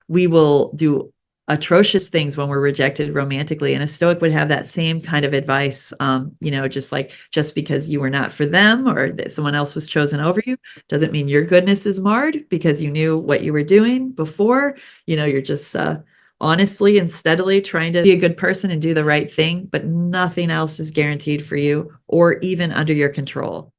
we will do atrocious things when we're rejected romantically. And a Stoic would have that same kind of advice, just because you were not for them or that someone else was chosen over you doesn't mean your goodness is marred because you knew what you were doing before. You're just honestly and steadily trying to be a good person and do the right thing, but nothing else is guaranteed for you or even under your control.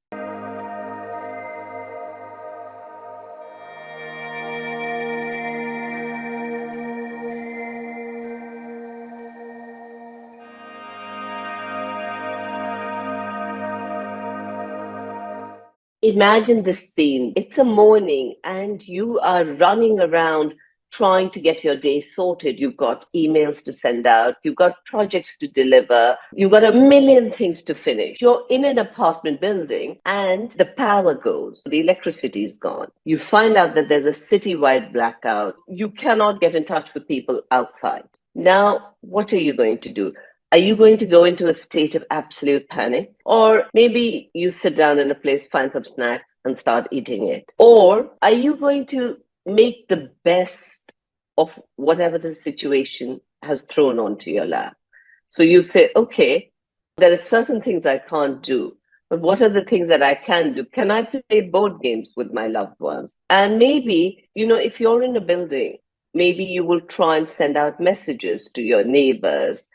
Imagine this scene. It's a morning and you are running around trying to get your day sorted. You've got emails to send out, you've got projects to deliver, you've got a million things to finish. You're in an apartment building and the power goes, the electricity is gone. You find out that there's a citywide blackout. You cannot get in touch with people outside. Now, what are you going to do? Are you going to go into a state of absolute panic? Or maybe you sit down in a place, find some snacks and start eating it. Or are you going to make the best of whatever the situation has thrown onto your lap? So you say, okay, there are certain things I can't do, but what are the things that I can do? Can I play board games with my loved ones? And maybe, if you're in a building, maybe you will try and send out messages to your neighbors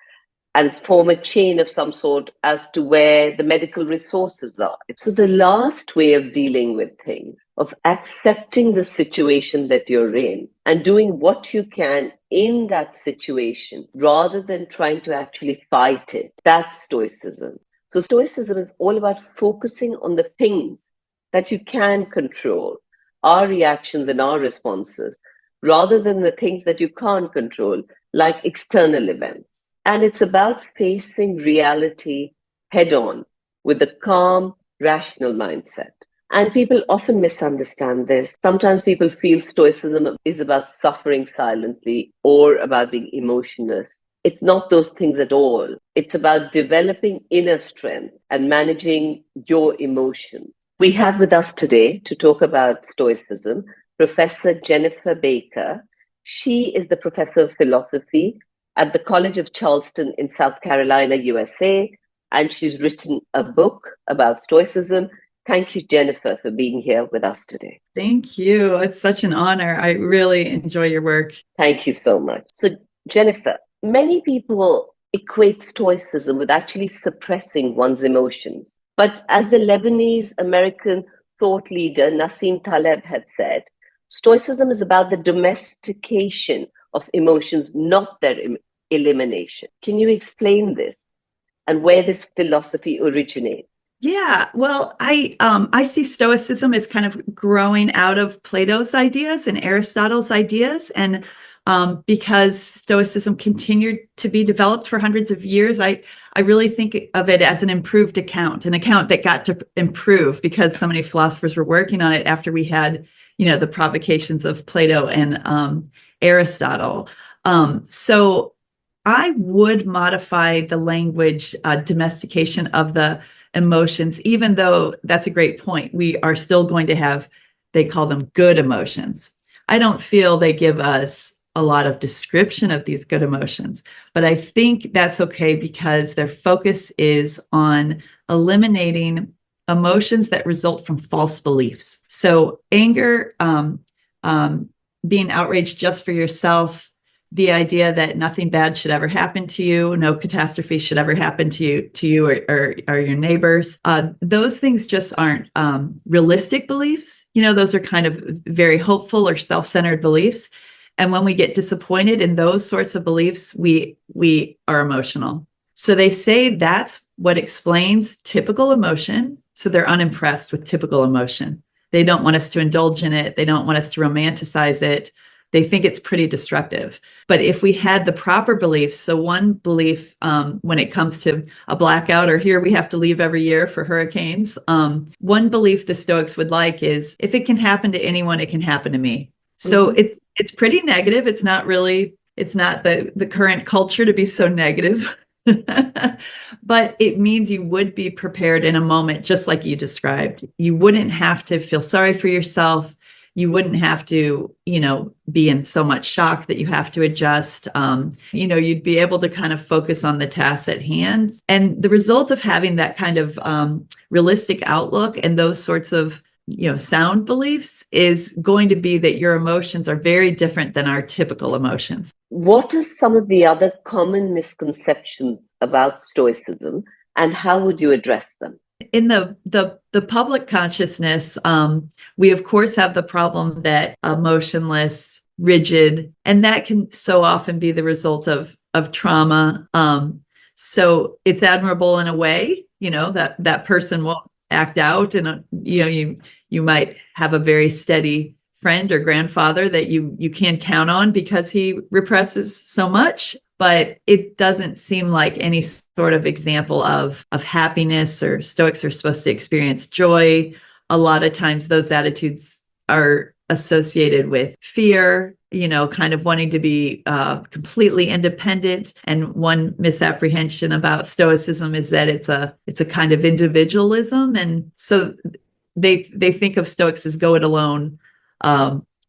and form a chain of some sort as to where the medical resources are. So the last way of dealing with things, of accepting the situation that you're in and doing what you can in that situation rather than trying to actually fight it, that's Stoicism. So Stoicism is all about focusing on the things that you can control, our reactions and our responses, rather than the things that you can't control, like external events. And it's about facing reality head on with a calm, rational mindset. And people often misunderstand this. Sometimes people feel Stoicism is about suffering silently or about being emotionless. It's not those things at all. It's about developing inner strength and managing your emotions. We have with us today to talk about Stoicism, Professor Jennifer Baker. She is the Professor of Philosophy at the College of Charleston in South Carolina, USA, and she's written a book about Stoicism. Thank you, Jennifer, for being here with us today. Thank you. It's such an honor. I really enjoy your work. Thank you so much. So, Jennifer, many people equate Stoicism with actually suppressing one's emotions. But as the Lebanese American thought leader Nassim Taleb had said, Stoicism is about the domestication of emotions, not their elimination. Can you explain this and where this philosophy originates? Yeah, well, I see Stoicism as kind of growing out of Plato's ideas and Aristotle's ideas, and because Stoicism continued to be developed for hundreds of years, I really think of it as an improved account, an account that got to improve because so many philosophers were working on it after we had, the provocations of Plato and Aristotle. So I would modify the language domestication of the emotions, even though that's a great point. We are still going to have, they call them good emotions. I don't feel they give us a lot of description of these good emotions, but I think that's okay because their focus is on eliminating emotions that result from false beliefs. So anger, being outraged just for yourself, the idea that nothing bad should ever happen to you, no catastrophe should ever happen to you or your neighbors. Those things just aren't realistic beliefs. Those are kind of very hopeful or self-centered beliefs. And when we get disappointed in those sorts of beliefs, we are emotional. So they say that's what explains typical emotion. So they're unimpressed with typical emotion. They don't want us to indulge in it. They don't want us to romanticize it. They think it's pretty destructive. But if we had the proper beliefs, so one belief when it comes to a blackout, or here we have to leave every year for hurricanes, one belief the Stoics would like is, if it can happen to anyone, it can happen to me. So it's pretty negative. It's not the current culture to be so negative. But it means you would be prepared in a moment, just like you described. You wouldn't have to feel sorry for yourself. you wouldn't have to, be in so much shock that you have to adjust. You'd be able to kind of focus on the task at hand. And the result of having that kind of realistic outlook and those sorts of sound beliefs is going to be that your emotions are very different than our typical emotions. What are some of the other common misconceptions about Stoicism, and how would you address them? In the public consciousness, we of course have the problem that emotionless, rigid, and that can so often be the result of trauma. So it's admirable in a way, that person won't act out, and you might have a very steady friend or grandfather that you can count on because he represses so much. But it doesn't seem like any sort of example of happiness, or Stoics are supposed to experience joy. A lot of times those attitudes are associated with fear, kind of wanting to be completely independent. And one misapprehension about Stoicism is that it's a kind of individualism. And so they think of Stoics as go it alone,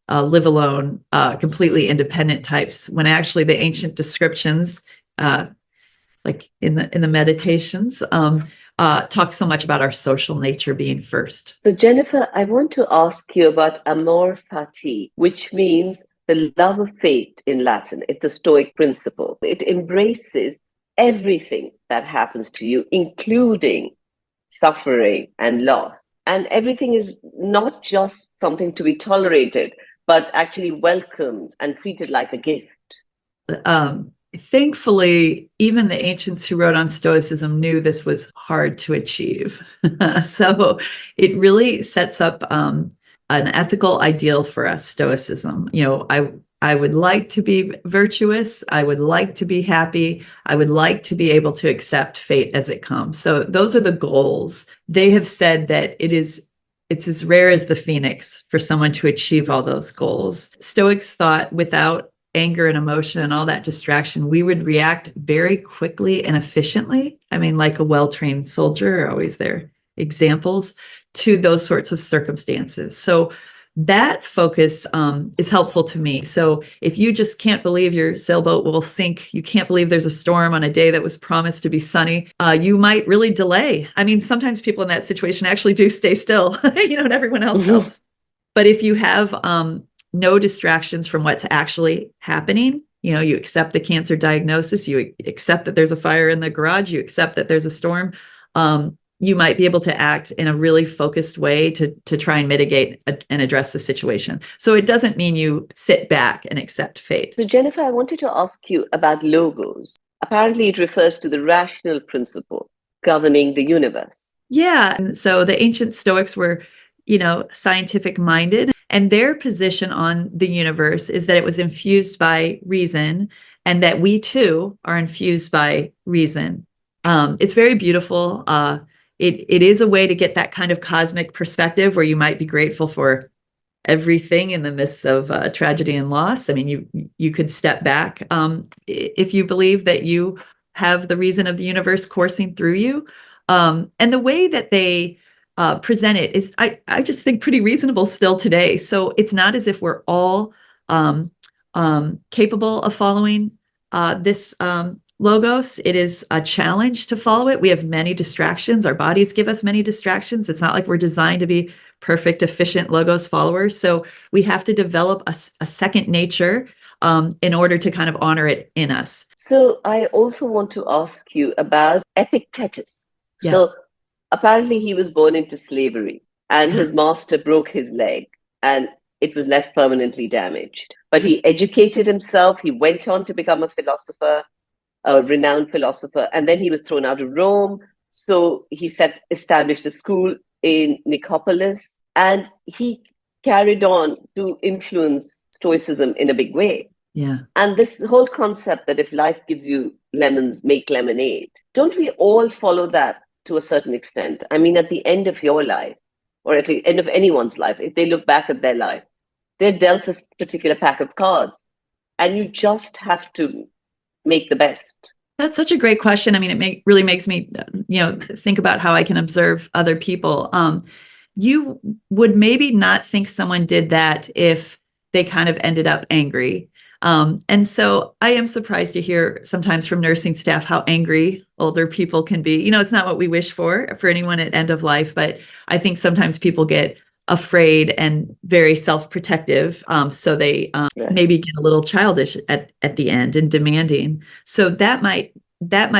live alone, completely independent types, when actually the ancient descriptions, like in the meditations, talk so much about our social nature being first. So Jennifer, I want to ask you about Amor Fati, which means the love of fate in Latin. It's a Stoic principle. It embraces everything that happens to you, including suffering and loss. And everything is not just something to be tolerated, but actually welcomed and treated like a gift. Thankfully, even the ancients who wrote on Stoicism knew this was hard to achieve. So it really sets up an ethical ideal for us, Stoicism. I would like to be virtuous. I would like to be happy. I would like to be able to accept fate as it comes. So those are the goals. They have said that it's as rare as the phoenix for someone to achieve all those goals. Stoics thought without anger and emotion and all that distraction, we would react very quickly and efficiently. I mean, like a well-trained soldier, always their examples, to those sorts of circumstances. So that focus is helpful to me. So if you just can't believe your sailboat will sink, you can't believe there's a storm on a day that was promised to be sunny, you might really delay. I mean, sometimes people in that situation actually do stay still, and everyone else helps. But if you have no distractions from what's actually happening, you accept the cancer diagnosis, you accept that there's a fire in the garage, you accept that there's a storm, you might be able to act in a really focused way to try and mitigate and address the situation. So it doesn't mean you sit back and accept fate. So Jennifer, I wanted to ask you about logos. Apparently it refers to the rational principle governing the universe. Yeah. And so the ancient Stoics were, scientific minded, and their position on the universe is that it was infused by reason, and that we too are infused by reason. It's very beautiful. It is a way to get that kind of cosmic perspective where you might be grateful for everything in the midst of tragedy and loss. I mean, you could step back if you believe that you have the reason of the universe coursing through you. And the way that they present it is, I just think, pretty reasonable still today. So it's not as if we're all capable of following this logos. It is a challenge to follow it. We have many distractions. Our bodies give us many distractions. It's not like we're designed to be perfect, efficient logos followers. So we have to develop a second nature in order to kind of honor it in us. So I also want to ask you about Epictetus. Yeah. So apparently he was born into slavery, and his master broke his leg and it was left permanently damaged. But he educated himself. He went on to become a philosopher, a renowned philosopher, and then he was thrown out of Rome. So he established a school in Nicopolis, and he carried on to influence Stoicism in a big way. Yeah. And this whole concept that if life gives you lemons, make lemonade, don't we all follow that to a certain extent? I mean, at the end of your life, or at the end of anyone's life, if they look back at their life, they're dealt a particular pack of cards, and you just have to make the best. That's such a great question. I mean, really makes me, think about how I can observe other people. you would maybe not think someone did that if they kind of ended up angry. And so I am surprised to hear sometimes from nursing staff how angry older people can be. It's not what we wish for anyone at end of life, but I think sometimes people get afraid and very self-protective. So they maybe get a little childish at the end and demanding. So that might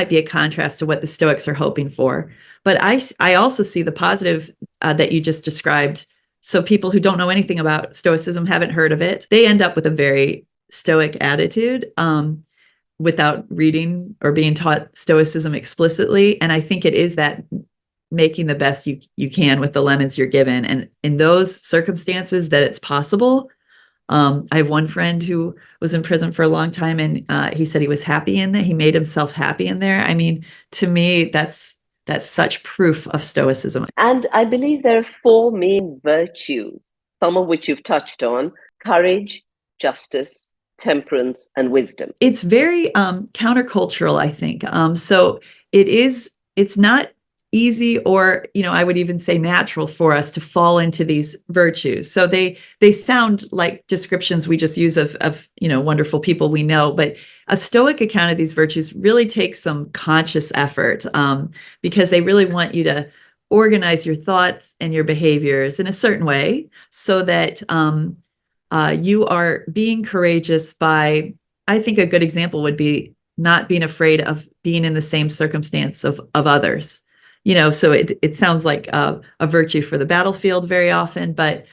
be a contrast to what the Stoics are hoping for. But I also see the positive that you just described. So people who don't know anything about Stoicism, haven't heard of it, they end up with a very Stoic attitude without reading or being taught Stoicism explicitly. And I think it is that making the best you can with the lemons you're given. And in those circumstances that it's possible. I have one friend who was in prison for a long time, and he said he was happy in there. He made himself happy in there. I mean, to me, that's such proof of Stoicism. And I believe there are 4 main virtues, some of which you've touched on: courage, justice, temperance, and wisdom. It's very countercultural, I think. So it's not easy, or I would even say natural for us to fall into these virtues. So they sound like descriptions we just use of wonderful people we know, but a Stoic account of these virtues really takes some conscious effort, because they really want you to organize your thoughts and your behaviors in a certain way so that you are being courageous by, I think a good example would be not being afraid of being in the same circumstance of others. So it sounds like a virtue for the battlefield very often, but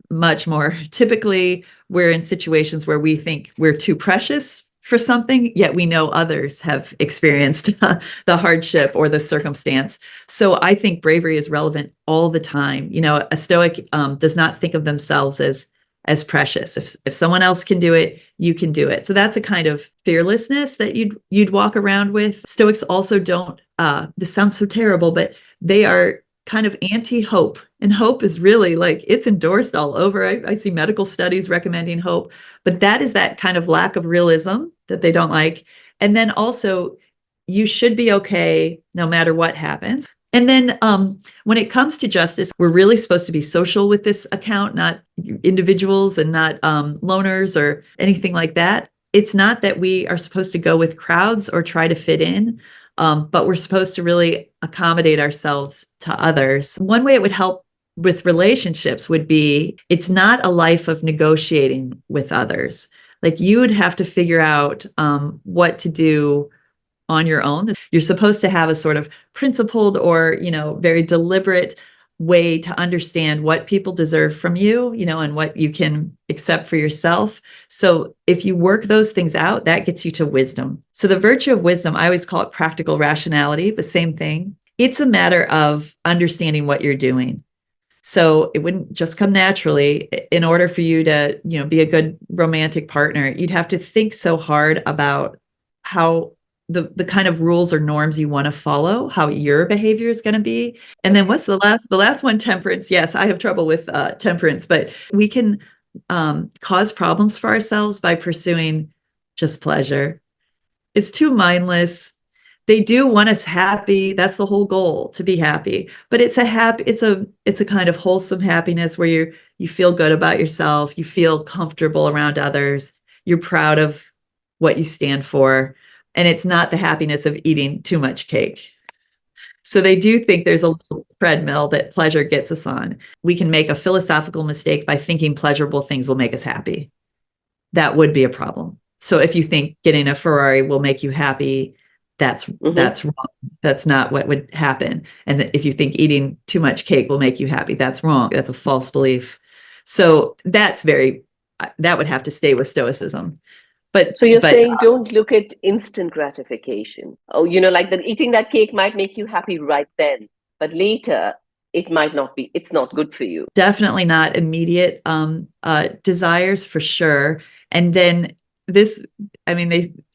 much more typically we're in situations where we think we're too precious for something, yet we know others have experienced the hardship or the circumstance. So I think bravery is relevant all the time. A Stoic does not think of themselves as precious. If someone else can do it, you can do it. So that's a kind of fearlessness that you'd walk around with. Stoics also don't, this sounds so terrible, but they are kind of anti-hope. And hope is really it's endorsed all over. I see medical studies recommending hope, but that is that kind of lack of realism that they don't like. And then also, you should be okay no matter what happens. And then when it comes to justice, we're really supposed to be social with this account, not individuals and not loners or anything like that. It's not that we are supposed to go with crowds or try to fit in, but we're supposed to really accommodate ourselves to others. One way it would help with relationships would be, it's not a life of negotiating with others. You would have to figure out what to do on your own. You're supposed to have a sort of principled or, very deliberate way to understand what people deserve from you, and what you can accept for yourself. So if you work those things out, that gets you to wisdom. So the virtue of wisdom, I always call it practical rationality, the same thing. It's a matter of understanding what you're doing. So it wouldn't just come naturally. In order for you to, be a good romantic partner, you'd have to think so hard about how the kind of rules or norms you want to follow, how your behavior is going to be. And then what's the last one? Temperance. Yes, I have trouble with temperance, but we can cause problems for ourselves by pursuing just pleasure. It's too mindless. They do want us happy. That's the whole goal, to be happy. But it's a kind of wholesome happiness where you feel good about yourself, you feel comfortable around others, you're proud of what you stand for. And it's not the happiness of eating too much cake. So they do think there's a little treadmill that pleasure gets us on. We can make a philosophical mistake by thinking pleasurable things will make us happy. That would be a problem. So if you think getting a Ferrari will make you happy, that's wrong. That's not what would happen. And if you think eating too much cake will make you happy, that's wrong. That's a false belief. So that would have to stay with Stoicism. So you're saying don't look at instant gratification. Oh, that eating that cake might make you happy right then, but later it might not be. It's not good for you. Definitely not immediate desires, for sure. And then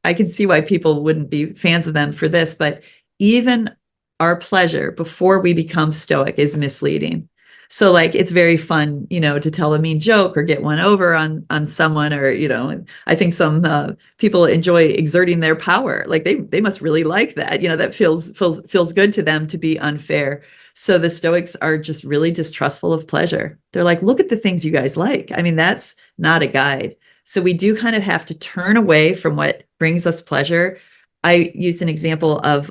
I can see why people wouldn't be fans of them for this, but even our pleasure before we become Stoic is misleading. So it's very fun, to tell a mean joke or get one over on someone, or, I think some people enjoy exerting their power. They must really like that, that feels good to them to be unfair. So the Stoics are just really distrustful of pleasure. They're like, look at the things you guys like. I mean, that's not a guide. So we do kind of have to turn away from what brings us pleasure. I used an example of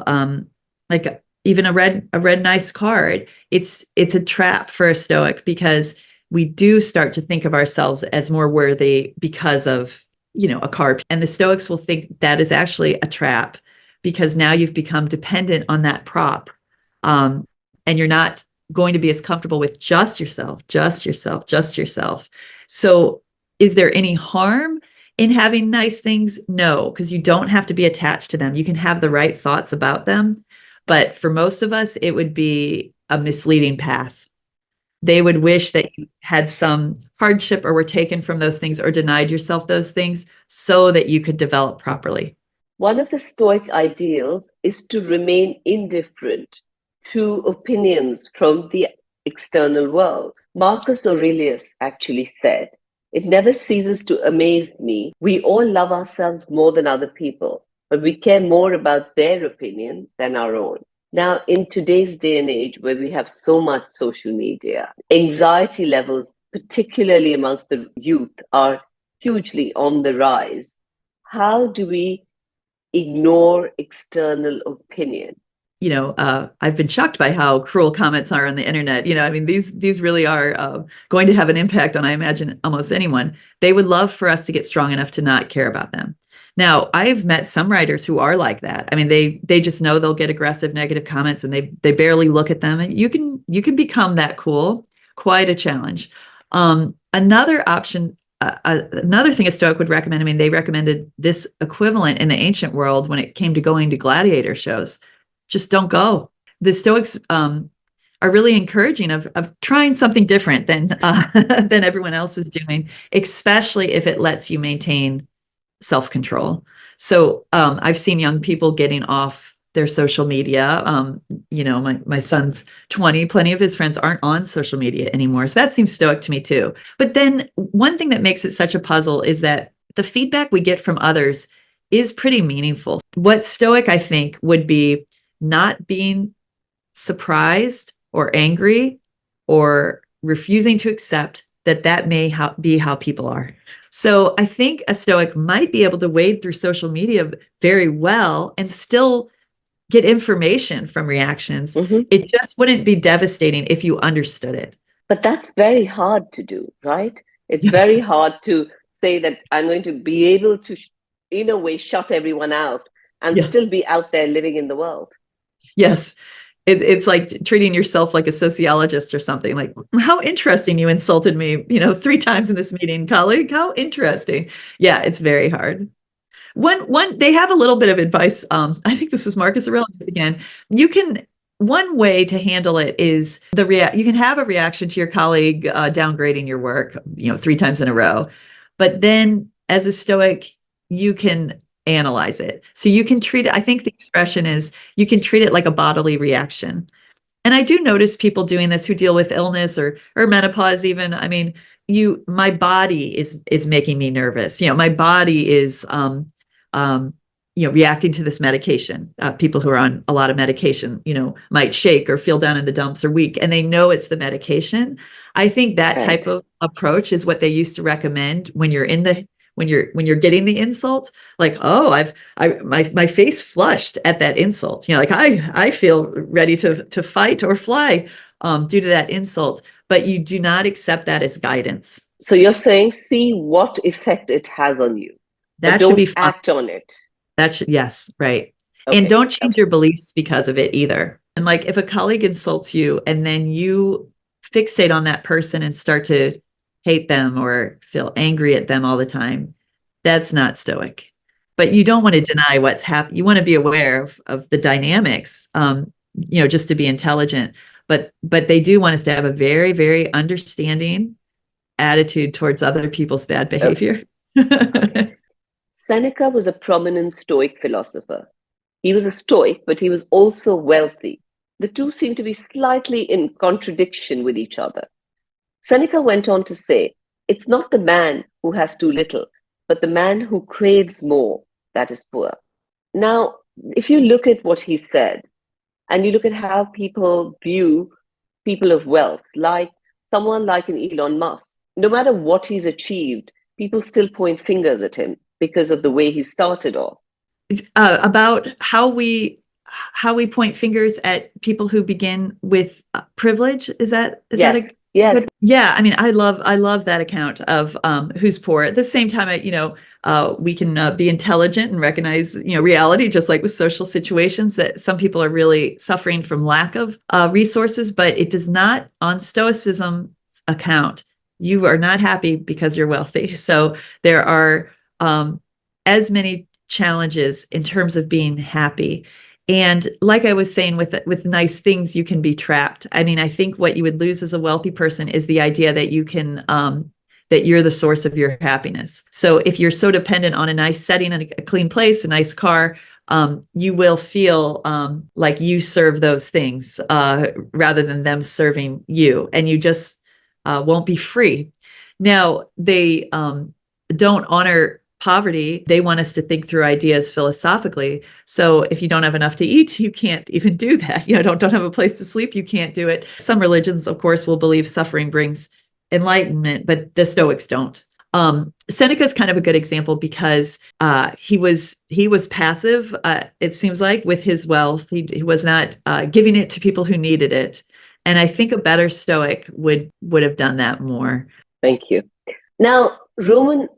like even a red nice car. It's a trap for a Stoic because we do start to think of ourselves as more worthy because of, a car. And the Stoics will think that is actually a trap because now you've become dependent on that prop. And you're not going to be as comfortable with just yourself. So is there any harm in having nice things? No, because you don't have to be attached to them. You can have the right thoughts about them. But for most of us, it would be a misleading path. They would wish that you had some hardship or were taken from those things or denied yourself those things so that you could develop properly. One of the Stoic ideals is to remain indifferent to opinions from the external world. Marcus Aurelius actually said, "It never ceases to amaze me. We all love ourselves more than other people, but we care more about their opinion than our own." Now, in today's day and age where we have so much social media, anxiety levels, particularly amongst the youth, are hugely on the rise. How do we ignore external opinion? I've been shocked by how cruel comments are on the internet. I mean, these really are going to have an impact on, I imagine, almost anyone. They would love for us to get strong enough to not care about them. Now, I've met some writers who are like that. I mean, they just know they'll get aggressive, negative comments, and they barely look at them. And you can become that cool. Quite a challenge. Another option. Another thing a Stoic would recommend. I mean, they recommended this equivalent in the ancient world when it came to going to gladiator shows. Just don't go. The Stoics are really encouraging of trying something different than everyone else is doing, especially if it lets you maintain self-control. So I've seen young people getting off their social media. My son's 20, plenty of his friends aren't on social media anymore. So that seems Stoic to me too. But then one thing that makes it such a puzzle is that the feedback we get from others is pretty meaningful. What Stoic, I think, would be not being surprised or angry or refusing to accept that may be how people are. So I think a Stoic might be able to wade through social media very well and still get information from reactions. Mm-hmm. It just wouldn't be devastating if you understood it. But that's very hard to do, right? It's very hard to say that I'm going to be able to, in a way, shut everyone out and still be out there living in the world. Yes. It's like treating yourself like a sociologist or something. Like, how interesting, you insulted me, 3 times in this meeting, colleague. How interesting. Yeah, it's very hard. One, they have a little bit of advice. I think this was Marcus Aurelius again. One way to handle it is you can have a reaction to your colleague downgrading your work, 3 times in a row. But then as a Stoic, you can analyze it. So you can treat it, I think the expression is, you can treat it like a bodily reaction. And I do notice people doing this who deal with illness or menopause even. I mean, my body is making me nervous. My body is reacting to this medication. People who are on a lot of medication, might shake or feel down in the dumps or weak, and they know it's the medication. I think that type of approach is what they used to recommend when you're when you're getting the insult. Like, oh, my face flushed at that insult. Like I feel ready to fight or fly due to that insult. But you do not accept that as guidance. So you're saying, see what effect it has on you. That should be fun. Act on it. Yes, right. Okay. And don't change your beliefs because of it either. And like if a colleague insults you and then you fixate on that person and start to hate them or feel angry at them all the time, that's not Stoic. But you don't want to deny what's happening. You want to be aware of the dynamics, just to be intelligent. But they do want us to have a very, very understanding attitude towards other people's bad behavior. Okay. Seneca was a prominent Stoic philosopher. He was a Stoic, but he was also wealthy. The two seem to be slightly in contradiction with each other. Seneca went on to say, "It's not the man who has too little, but the man who craves more that is poor." Now, if you look at what he said, and you look at how people view people of wealth, like someone like an Elon Musk. No matter what he's achieved, people still point fingers at him because of the way he started off. About how we point fingers at people who begin with privilege. Is that Yes. a Yes. good? Yeah, I mean, I love that account of who's poor. At the same time, we can be intelligent and recognize reality, just like with social situations, that some people are really suffering from lack of resources, but it does not, on Stoicism's account, you are not happy because you're wealthy. So there are as many challenges in terms of being happy. And like I was saying, with nice things, you can be trapped. I mean, I think what you would lose as a wealthy person is the idea that you can, that you're the source of your happiness. So if you're so dependent on a nice setting and a clean place, a nice car, you will feel like you serve those things rather than them serving you. And you just won't be free. Now, they don't honor poverty. They want us to think through ideas philosophically. So if you don't have enough to eat, you can't even do that. Don't have a place to sleep, you can't do it. Some religions, of course, will believe suffering brings enlightenment, but the Stoics don't. Seneca is kind of a good example because he was passive. It seems like with his wealth, he was not giving it to people who needed it. And I think a better Stoic would have done that more. Thank you. Now, Roman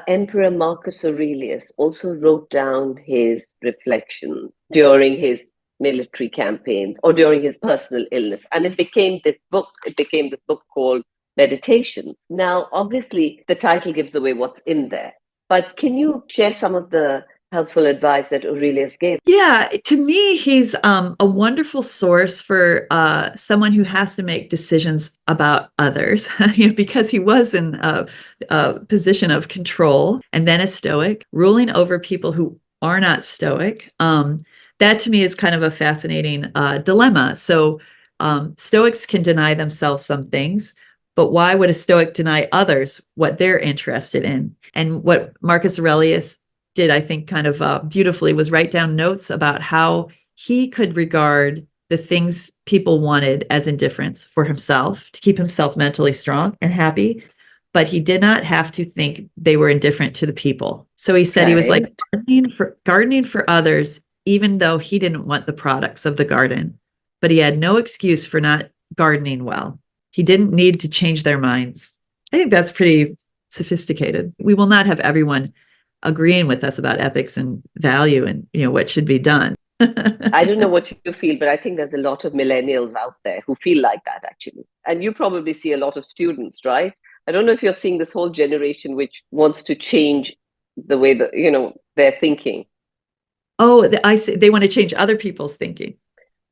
Emperor Marcus Aurelius also wrote down his reflections during his military campaigns or during his personal illness, and it became this book. It became this book called Meditation. Now, obviously, the title gives away what's in there, but can you share some of the helpful advice that Aurelius gave? Yeah, to me, he's a wonderful source for someone who has to make decisions about others, because he was in a position of control, and then a Stoic, ruling over people who are not Stoic. That to me is kind of a fascinating dilemma. So Stoics can deny themselves some things, but why would a Stoic deny others what they're interested in? And what Marcus Aurelius did, I think, kind of beautifully, was write down notes about how he could regard the things people wanted as indifference for himself to keep himself mentally strong and happy, but he did not have to think they were indifferent to the people. So he said he was like gardening for others, even though he didn't want the products of the garden, but he had no excuse for not gardening well. He didn't need to change their minds. I think that's pretty sophisticated. We will not have everyone agreeing with us about ethics and value and what should be done. I don't know what you feel, but I think there's a lot of millennials out there who feel like that, actually. And you probably see a lot of students, right? I don't know if you're seeing this whole generation which wants to change the way that they're thinking. Oh, I see. They want to change other people's thinking.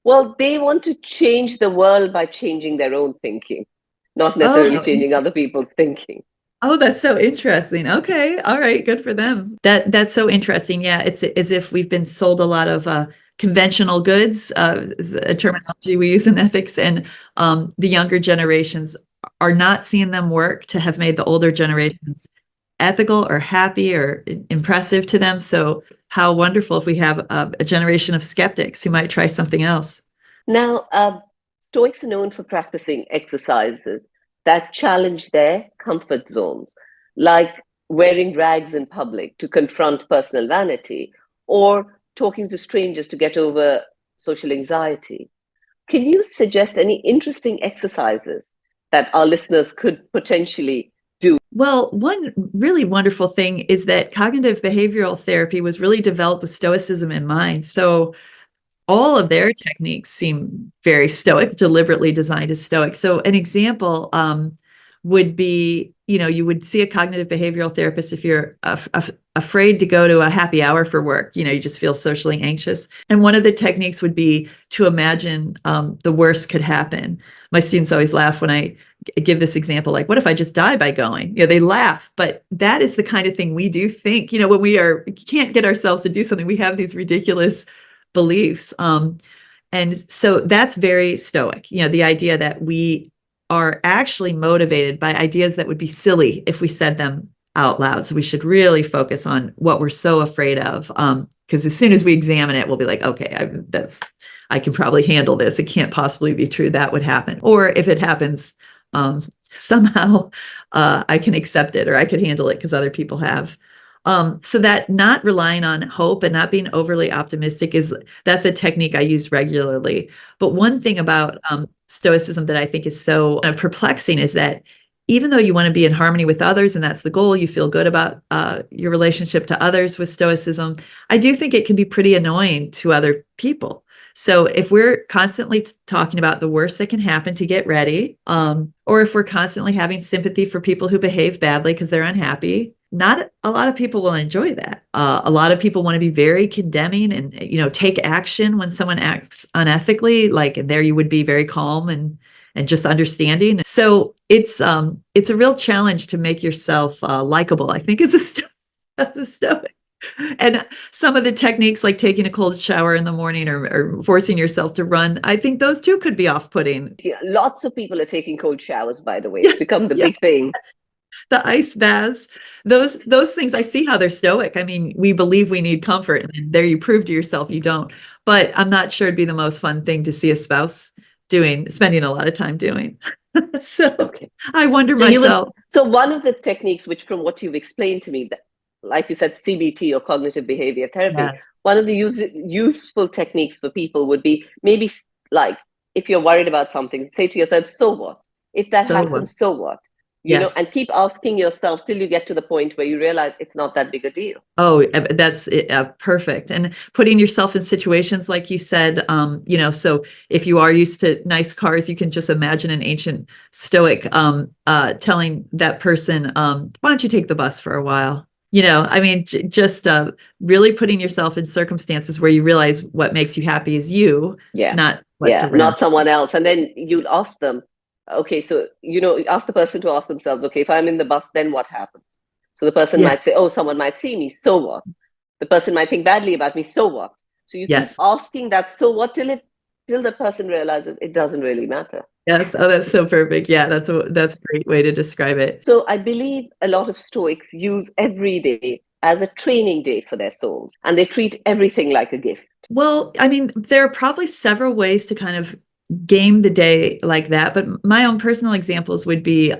Well, they want to change the world by changing their own thinking, not necessarily changing other people's thinking. Oh, that's so interesting. Okay. All right. Good for them. That's so interesting. Yeah. It's as if we've been sold a lot of conventional goods, is a terminology we use in ethics. And the younger generations are not seeing them work to have made the older generations ethical or happy or impressive to them. So how wonderful if we have a generation of skeptics who might try something else. Now, Stoics are known for practicing exercises that challenge their comfort zones, like wearing rags in public to confront personal vanity or talking to strangers to get over social anxiety. Can you suggest any interesting exercises that our listeners could potentially do? Well, one really wonderful thing is that cognitive behavioral therapy was really developed with Stoicism in mind. So all of their techniques seem very Stoic, deliberately designed as Stoic. So an example would be, you would see a cognitive behavioral therapist if you're afraid to go to a happy hour for work. You just feel socially anxious. And one of the techniques would be to imagine the worst could happen. My students always laugh when I give this example, like, what if I just die by going? They laugh, but that is the kind of thing we do think, when we can't get ourselves to do something, we have these ridiculous beliefs. And so that's very Stoic, the idea that we are actually motivated by ideas that would be silly if we said them out loud. So we should really focus on what we're so afraid of. Because as soon as we examine it, we'll be like, okay, I can probably handle this. It can't possibly be true that would happen. Or if it happens, somehow I can accept it, or I could handle it because other people have. So that not relying on hope and not being overly optimistic that's a technique I use regularly. But one thing about Stoicism that I think is so perplexing is that even though you want to be in harmony with others, and that's the goal, you feel good about your relationship to others with Stoicism, I do think it can be pretty annoying to other people. So if we're constantly talking about the worst that can happen to get ready, or if we're constantly having sympathy for people who behave badly because they're unhappy, not a lot of people will enjoy that. A lot of people want to be very condemning and, take action when someone acts unethically. Like there you would be very calm and just understanding. So it's a real challenge to make yourself likable, I think, as a Stoic. And some of the techniques like taking a cold shower in the morning or forcing yourself to run, I think those too could be off-putting. Yeah, lots of people are taking cold showers, by the way. It's become the big thing. Yes. The ice baths, those things, I see how they're Stoic. I mean, we believe we need comfort, and there you prove to yourself you don't. But I'm not sure it'd be the most fun thing to see a spouse spending a lot of time doing. So okay. I wonder myself. So one of the techniques, which from what you've explained to me, that, like you said, CBT or cognitive behavior therapy, yes. One of the useful techniques for people would be maybe like, if you're worried about something, say to yourself, so what? If that happens, so what? You know, and keep asking yourself till you get to the point where you realize it's not that big a deal. Oh, that's perfect. And putting yourself in situations like you said, so if you are used to nice cars, you can just imagine an ancient Stoic telling that person, why don't you take the bus for a while? I mean, just really putting yourself in circumstances where you realize what makes you happy is you, not what's around. Not someone else. And then you'd ask them, okay, so, ask the person to ask themselves, okay, if I'm in the bus, then what happens? So the person might say, oh, someone might see me, so what? The person might think badly about me, so what? So you keep asking that, so what, till the person realizes it doesn't really matter. Yes. Oh, that's so perfect. Yeah, that's a great way to describe it. So I believe a lot of Stoics use every day as a training day for their souls, and they treat everything like a gift. Well, I mean, there are probably several ways to kind of game the day like that, but my own personal examples would be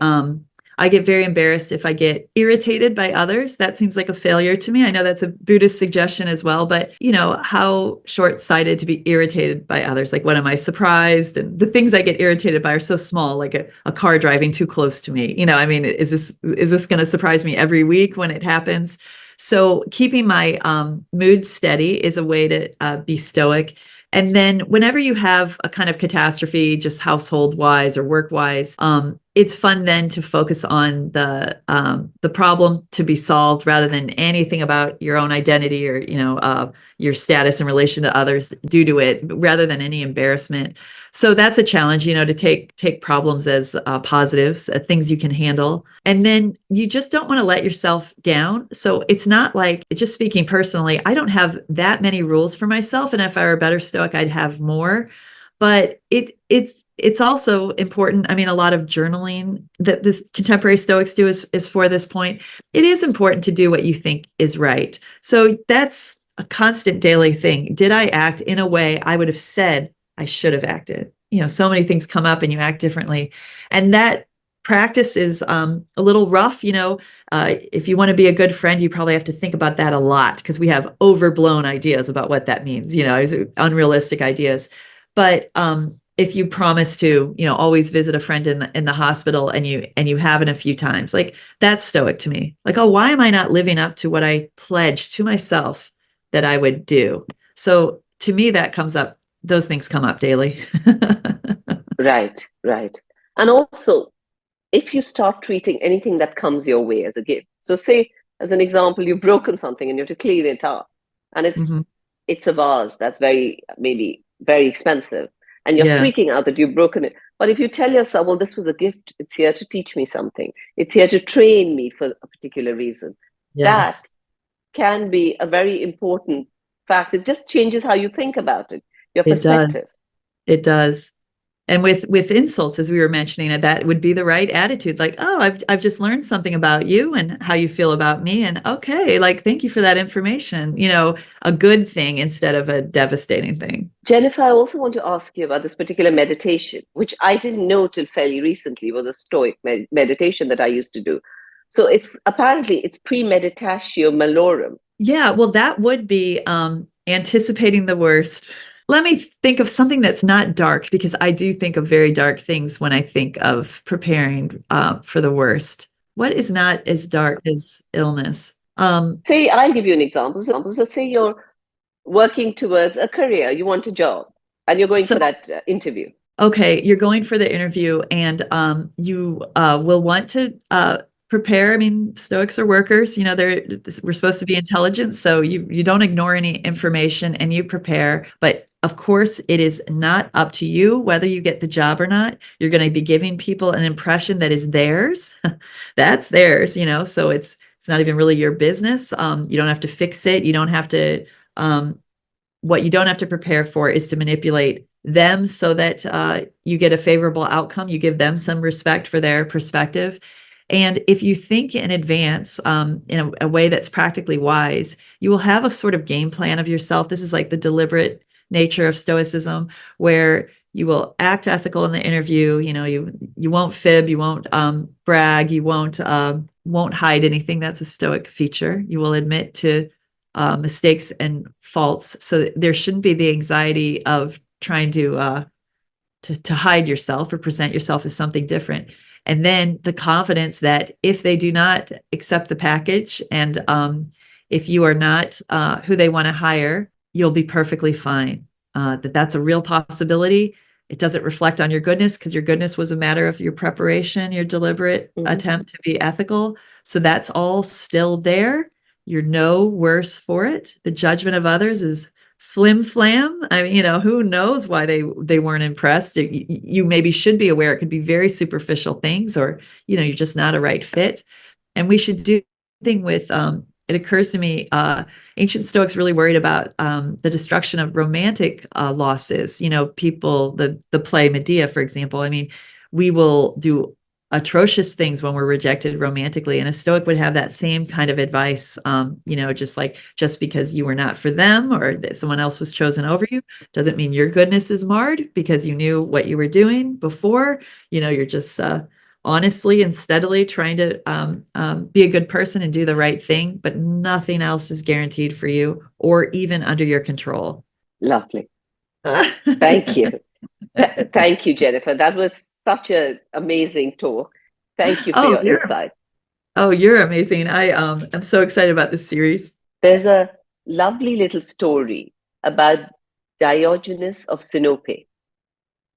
I get very embarrassed if I get irritated by others. That seems like a failure to me. I know that's a Buddhist suggestion as well, but how short-sighted to be irritated by others. Like, when am I surprised? And the things I get irritated by are so small, like a car driving too close to me. I mean, is this going to surprise me every week when it happens? So keeping my mood steady is a way to be Stoic. And then whenever you have a kind of catastrophe, just household wise or work wise, it's fun then to focus on the problem to be solved rather than anything about your own identity or, your status in relation to others due to it, rather than any embarrassment. So that's a challenge, to take problems as positives, things you can handle. And then you just don't want to let yourself down. So it's not like, just speaking personally, I don't have that many rules for myself. And if I were a better Stoic, I'd have more. But it's also important. I mean, a lot of journaling that the contemporary Stoics do is for this point. It is important to do what you think is right. So that's a constant daily thing. Did I act in a way I would have said I should have acted? So many things come up and you act differently. And that practice is a little rough. If you want to be a good friend, you probably have to think about that a lot, because we have overblown ideas about what that means, unrealistic ideas. But if you promise to, always visit a friend in the hospital and you haven't a few times, like, that's Stoic to me. Like, oh, why am I not living up to what I pledged to myself that I would do? So to me, that comes up. Those things come up daily. Right. And also, if you start treating anything that comes your way as a gift. So say, as an example, you've broken something and you have to clean it up, and it's a vase that's maybe very expensive, and you're freaking out that you've broken it. But if you tell yourself, well, this was a gift, it's here to teach me something, it's here to train me for a particular reason, that can be a very important fact. It just changes how you think about it, your perspective. It does. And with insults, as we were mentioning, that would be the right attitude. Like, oh, I've just learned something about you and how you feel about me. And okay, like, thank you for that information. A good thing instead of a devastating thing. Jennifer, I also want to ask you about this particular meditation, which I didn't know till fairly recently was a Stoic meditation that I used to do. So it's premeditatio malorum. Yeah, well, that would be anticipating the worst. Let me think of something that's not dark, because I do think of very dark things when I think of preparing for the worst. What is not as dark as illness? Say, I'll give you an example. So say you're working towards a career, you want a job, and you're going for that interview. Okay, you're going for the interview, and you will want to prepare. I mean, Stoics are workers. We're supposed to be intelligent, so you don't ignore any information and you prepare. But of course, it is not up to you whether you get the job or not. You're going to be giving people an impression that is theirs. That's theirs, so it's not even really your business. You don't have to fix it. You don't have to. What you don't have to prepare for is to manipulate them so that you get a favorable outcome. You give them some respect for their perspective. And if you think in advance in a way that's practically wise, you will have a sort of game plan of yourself. This is like the deliberate nature of Stoicism, where you will act ethical in the interview. You won't fib, you won't brag, you won't hide anything. That's a Stoic feature. You will admit to mistakes and faults, so there shouldn't be the anxiety of trying to hide yourself or present yourself as something different. And then the confidence that if they do not accept the package, and if you are not who they want to hire, you'll be perfectly fine. That's a real possibility. It doesn't reflect on your goodness, because your goodness was a matter of your preparation, your deliberate attempt to be ethical. So that's all still there. You're no worse for it. The judgment of others is flim flam. I mean, who knows why they weren't impressed. You maybe should be aware it could be very superficial things, or you're just not a right fit. And we should do thing with it occurs to me, ancient Stoics really worried about the destruction of romantic losses. People, the play Medea, for example. I mean, we will do atrocious things when we're rejected romantically, and a Stoic would have that same kind of advice. Just because you were not for them, or that someone else was chosen over you, doesn't mean your goodness is marred because you knew what you were doing before. You're just honestly and steadily trying to be a good person and do the right thing, but nothing else is guaranteed for you or even under your control. Lovely. Thank you. Thank you, Jennifer. That was such an amazing talk. Thank you for your insight. Oh, you're amazing. I'm so excited about this series. There's a lovely little story about Diogenes of Sinope.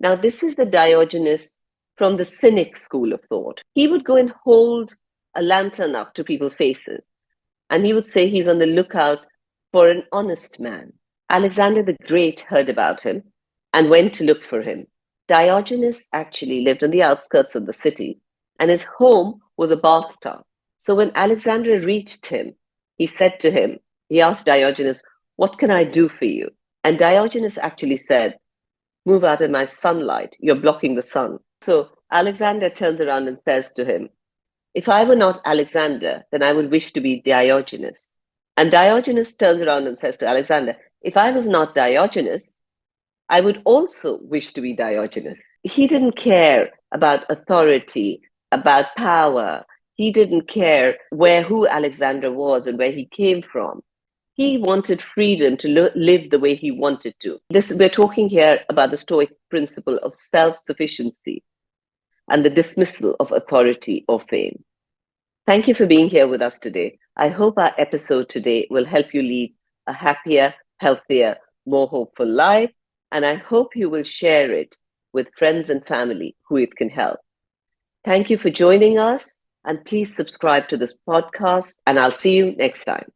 Now, this is the Diogenes from the Cynic school of thought. He would go and hold a lantern up to people's faces, and he would say he's on the lookout for an honest man. Alexander the Great heard about him and went to look for him. Diogenes actually lived on the outskirts of the city, and his home was a bathtub. So when Alexander reached him, he asked Diogenes, "What can I do for you?" And Diogenes actually said, "Move out of my sunlight, you're blocking the sun." So Alexander turns around and says to him, "If I were not Alexander, then I would wish to be Diogenes." And Diogenes turns around and says to Alexander, "If I was not Diogenes, I would also wish to be Diogenes." He didn't care about authority, about power. He didn't care who Alexander was and where he came from. He wanted freedom to live the way he wanted to. We're talking here about the Stoic principle of self-sufficiency and the dismissal of authority or fame. Thank you for being here with us today. I hope our episode today will help you lead a happier, healthier, more hopeful life. And I hope you will share it with friends and family who it can help. Thank you for joining us, and please subscribe to this podcast, and I'll see you next time.